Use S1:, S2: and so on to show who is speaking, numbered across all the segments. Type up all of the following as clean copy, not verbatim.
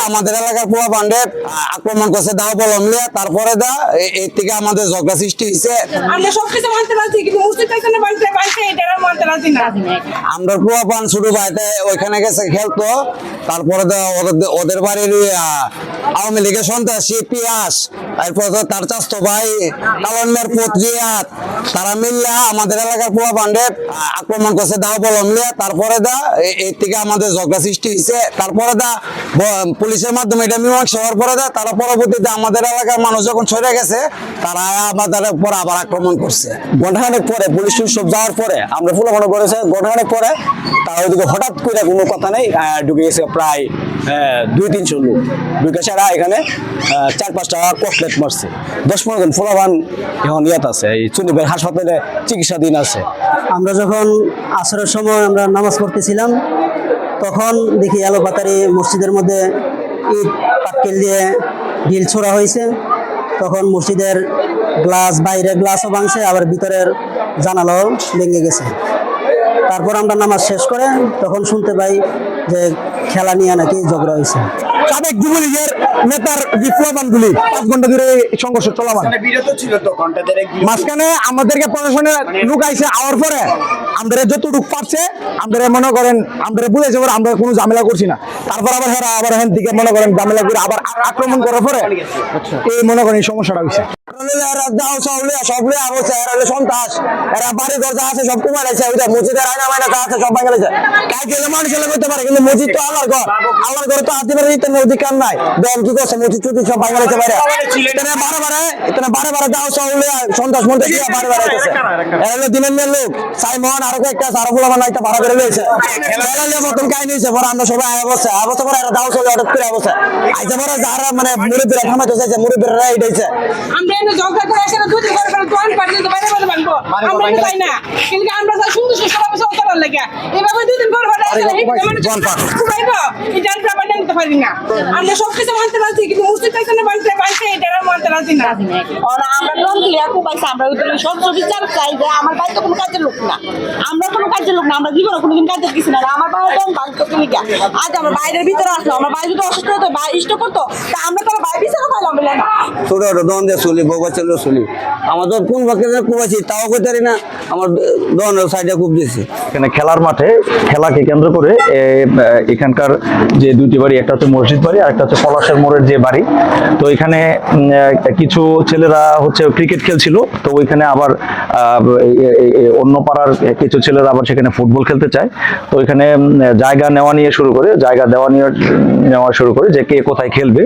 S1: আমাদের এলাকার পোলা পান্ডে আক্রমণ করছে দাও বলম লিয়া, তারপরে এর থেকে আমাদের ঝগড়া সৃষ্টি হয়েছে।
S2: আমরা সবকিছু মানতে পারছি কিন্তু মুসলিম কাছে মানতে পারছি এটা মানতে পারছি না।
S1: আমরা পোলা পান শুরু ভাইতে ওইখানে গেছে খেলতো, তারপরে ওদের বাড়ির আওয়ামী লীগের সন্ত্রাসী পিয়াস, এরপর তার চাস্তো ভাই কালনের পত্রিয়াত, তারা মিললা আমাদের এলাকার পোলা পান্ডে আক্রমণ করছে দাও বলম লিয়া, তারপরে এর থেকে আমাদের ঝগড়া সৃষ্টি হয়েছে। তারপরে পুলিশের মাধ্যমে এটা মীমাংসা হওয়ার পরে তারা পরবর্তীতে আমাদের এলাকার মানুষ যখন সরে গেছে তারা আমাদের উপর আবার আক্রমণ করছে। ঘণ্টাখানেক পরে পুলিশ সব যাওয়ার পরে আমরা ফুলো মনে করেছে ঘণ্টাখানেক পরে তারা ওইদিকে হঠাৎ করে কোনো কথা নেই ঢুকে গেছে প্রায় 200-300 লোক ঢুকে সারা এখানে 4-5টা কটলেট মারছে। 10-15 জন ফোলাবান এখন ইয়াত আছে, এই চুনিবের হাসপাতালে চিকিৎসাধীন আছে।
S3: আমরা যখন আসরের সময় আমরা নামাজ পড়তেছিলাম তখন দেখি এলোপাতারি মসজিদের মধ্যে ইট পাটকেল দিয়ে ঢিল ছোড়া হয়েছে। তখন মসজিদের গ্লাস, বাইরের গ্লাসও ভাঙছে, আবার ভিতরের জানালাও ভেঙে গেছে। তারপর আমরা নামাজ শেষ করে তখন শুনতে পাই যে খেলা নিয়ে নাকি ঝগড়া হয়েছে।
S1: সাবেক যুবলীগের নেতার বিপ্লবানগুলি 5 ঘন্টা ধরে সংঘর্ষ চলমান মাঝখানে আমাদেরকে প্রশাসনের লোক আইসে আওয়ার পরে আমাদের যতটুক পারছে আমাদের মনে করেন আমাদের বুঝেছে আমরা কোনো ঝামেলা করছি না। তারপর আবার হেরা আবার এখান থেকে মনে করেন ঝামেলা করে আবার আক্রমণ করার পরে এই মনে করেন সমস্যাটা হয়েছে। সন্ত্রাস এরা বাড়ি দরজা আছে সব কুমার আছে, মসজিদের আয়না মায়না আছে সব ভাঙা গেছে। কাজ গেলে মানুষ এলে করতে পারে কিন্তু মসজিদ তো আল্লাহর ঘর, আল্লাহর ঘরে তো হাতে পারে অধিকার নাই। দেন কি করছে মসজিদ চুটি সব ভাঙা গেছে বাইরে বারে বারে দাও সহলে সন্ত্রাস মন্ত্রী বারে বারে গেছে। এরা হলো দিনের মেয়ের লোক সাইমন আরো একটা সারা ফুলা বানা একটা ভাড়া করে রয়েছে মতন কাহিনী হয়েছে। পরে আমরা সবাই অবস্থা পরে এরা দাও চলে হঠাৎ করে অবস্থা আইসে পরে যারা মানে মুরব্বীরা থামাইতে চাইছে মুরব্বীরা এটাইছে।
S2: আমরা এনে জগা করে আসলে দুটি করে দোকান পাঠিয়ে তো বাইরে বাইরে বানবো আমরা তো তাই না, কিন্তু আমরা যা সুন্দর সুন্দর অবস্থা করার লাগে এইভাবে 2 দিন পর হঠাৎ আসলে খুবাইবো এটা আমরা বানিয়ে নিতে পারি না। আমরা সবকিছু মানতে পারছি কিন্তু মুসলিম কাছে মানতে পারছি এটা মানতে পারছি না।
S4: আর আমরা লোন দিলে খুবাইছে আমরা ওদের সব বিচার চাই যে আমার ভাই তো কোনো কাজের লোক না, আমরা কোনো কাজের লোক না, আমরা জীবনে কোনোদিন কাজের কিছু না। আমার ভাই তো বাংলা লিখা আজ আমরা বাইরের ভিতরে আসলো, আমার ভাই যদি অসুস্থ হতো বা ইষ্ট করতো তা আমরা তো ভাই বিচার পাইলাম বলে না।
S1: ছোট ছোট দন দিয়ে চলি বউবা চলে চলি আমাদের কোন পক্ষে কুবাইছি তাও করতে পারি না, আমার দনের সাইডে খুব দিয়েছি।
S5: এখানে খেলার মাঠে খেলাকে কেন্দ্র করে এখানকার যে 2টি বাড়ি, একটা হচ্ছে মসজিদ বাড়ি আর একটা হচ্ছে পলাশের মোড়ের যে বাড়ি, তো এখানে কিছু ছেলেরা হচ্ছে ক্রিকেট খেলছিল, তো ওইখানে আবার অন্য পাড়ার কিছু ছেলেরা আবার সেখানে ফুটবল খেলতে চায়। তো এখানে জায়গা নেওয়া শুরু করে যে কে কোথায় খেলবে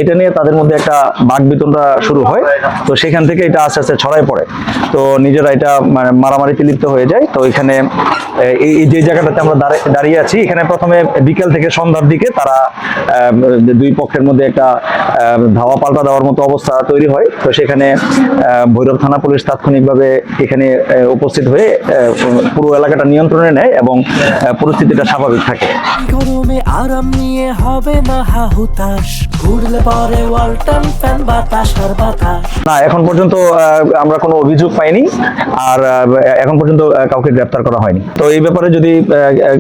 S5: এটা নিয়ে তাদের মধ্যে একটা বাকবিতণ্ডা শুরু হয়। তো সেখান থেকে এটা আস্তে আস্তে ছড়ায় পড়ে, তো নিজেরা এটা মানে মারামারিতে লিপ্ত হয়ে যায়। তো এখানে এই যে জায়গাটাতে আমরা দাঁড়িয়ে আছি এখানে প্রথমে বিকেল থেকে সন্ধ্যার দিকে তারা 2 পক্ষের মধ্যে একটা ধাওয়া পাল্টা দেওয়ার মতো অবস্থা তৈরি হয়। তো সেখানে ভৈরব থানা পুলিশ তাৎক্ষণিকভাবে এখানে উপস্থিত হয়ে পুরো এলাকাটা নিয়ন্ত্রণে নেয় এবং পরিস্থিতিটা স্বাভাবিক থাকে।
S6: গরমে আরাম নিয়ে হবে না হাহুতাশ, ঘুরলে পরে ওয়ালটন ফ্যান বাতাস আর বাতাস।
S5: না, এখন পর্যন্ত আমরা কোনো অভিযোগ পাইনি আর এখন পর্যন্ত কাউকে গ্রেফতার করা হয়নি। তো এই ব্যাপারে যদি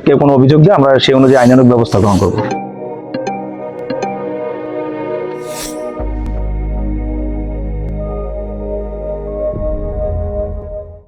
S5: কেউ কোনো অভিযোগ দেয় আমরা সেই অনুযায়ী আইনানুগ ব্যবস্থা গ্রহণ করব।